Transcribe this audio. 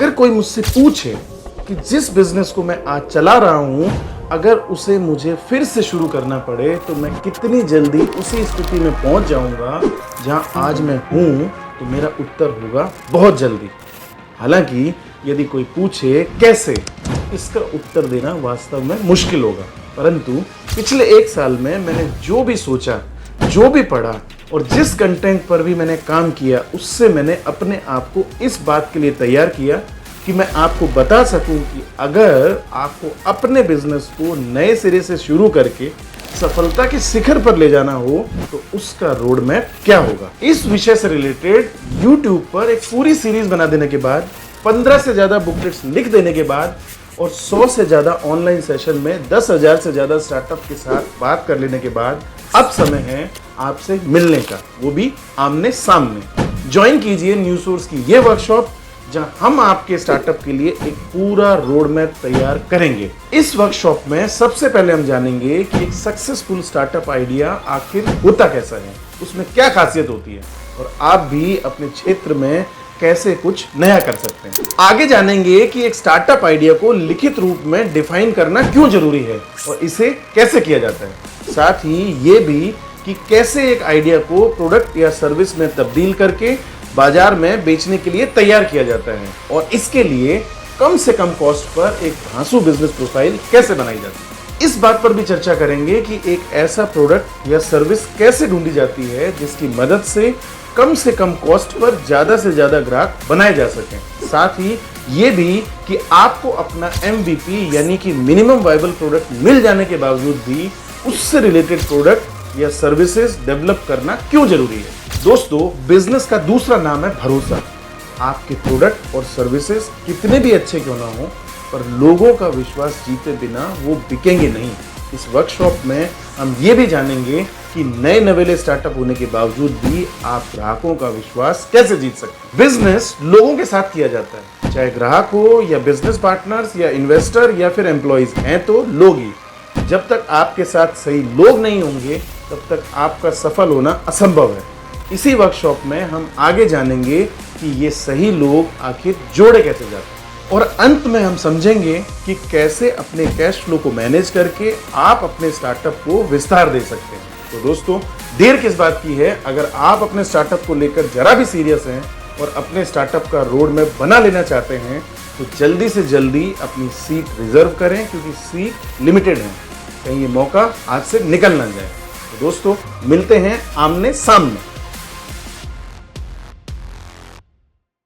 अगर कोई मुझसे पूछे कि जिस बिजनेस को मैं आज चला रहा हूं, अगर उसे मुझे फिर से शुरू करना पड़े तो मैं कितनी जल्दी उसी स्थिति में पहुंच जाऊंगा जहां आज मैं हूं, तो मेरा उत्तर होगा बहुत जल्दी। हालांकि यदि कोई पूछे कैसे, इसका उत्तर देना वास्तव में मुश्किल होगा, परंतु पिछले 1 साल में मैंने जो भी सोचा, जो भी पढ़ा और जिस कंटेंट पर भी मैंने काम किया, उससे मैंने अपने आप को इस बात के लिए तैयार किया कि मैं आपको बता सकूं कि अगर आपको अपने बिजनेस को नए सिरे से शुरू करके सफलता के शिखर पर ले जाना हो तो उसका रोड मैप क्या होगा। इस विषय से रिलेटेड YouTube पर एक पूरी सीरीज बना देने के बाद, 15 से ज्यादा बुकलेट्स लिख देने के बाद और 100 से ज्यादा ऑनलाइन सेशन में 10,000 से ज्यादा स्टार्टअप के साथ बात कर लेने के बाद अब समय है आपसे मिलने का, वो भी आमने सामने। ज्वाइन कीजिए न्यू सोर्स की ये वर्कशॉप, जहां हम आपके स्टार्टअप के लिए एक पूरा रोड मैप तैयार करेंगे। इस वर्कशॉप में सबसे पहले हम जानेंगे कि एक सक्सेसफुल स्टार्टअप आइडिया आखिर होता कैसा है, उसमें क्या खासियत होती है और आप भी अपने क्षेत्र में कैसे कुछ नया कर सकते हैं। आगे जानेंगे कि एक स्टार्टअप आइडिया को लिखित रूप में डिफाइन करना क्यों जरूरी है और इसे कैसे किया जाता है। साथ ही ये भी कि कैसे एक आइडिया को प्रोडक्ट या सर्विस में तब्दील करके बाजार में बेचने के लिए तैयार किया जाता है और इसके लिए कम से कम कॉस्ट पर एक धांसू बिजनेस प्रोफाइल कैसे बनाई जाती है। इस बात पर भी चर्चा करेंगे कि एक ऐसा प्रोडक्ट या सर्विस कैसे ढूंढी जाती है जिसकी मदद से कम कॉस्ट पर ज्यादा से ज्यादा ग्राहक बनाए जा सकें। साथ ही ये भी कि आपको अपना MVP यानी कि मिनिमम वायबल प्रोडक्ट मिल जाने के बावजूद भी उससे रिलेटेड प्रोडक्ट या सर्विसेज डेवलप करना क्यों जरूरी है। दोस्तों, बिजनेस का दूसरा नाम है भरोसा। आपके प्रोडक्ट और सर्विसेज कितने भी अच्छे क्यों ना हो, पर लोगों का विश्वास जीते बिना वो बिकेंगे नहीं। इस वर्कशॉप में हम ये भी जानेंगे कि नए नवेले स्टार्टअप होने के बावजूद भी आप ग्राहकों का विश्वास कैसे जीत सकते हैं। बिजनेस लोगों के साथ किया जाता है, चाहे ग्राहक हो या बिजनेस पार्टनर्स या इन्वेस्टर या फिर एम्प्लॉइज हैं तो लोग ही। जब तक आपके साथ सही लोग नहीं होंगे तब तक आपका सफल होना असंभव है। इसी वर्कशॉप में हम आगे जानेंगे कि ये सही लोग आखिर जोड़े कैसे जाते हैं और अंत में हम समझेंगे कि कैसे अपने कैश फ्लो को मैनेज करके आप अपने स्टार्टअप को विस्तार दे सकते हैं। तो दोस्तों, देर किस बात की है, अगर आप अपने स्टार्टअप को लेकर जरा भी सीरियस हैं और अपने स्टार्टअप का रोड मैप बना लेना चाहते हैं तो जल्दी से जल्दी अपनी सीट रिजर्व करें, क्योंकि सीट लिमिटेड है, कहीं ये मौका हाथ से निकल ना जाए। तो दोस्तों, मिलते हैं आमने सामने।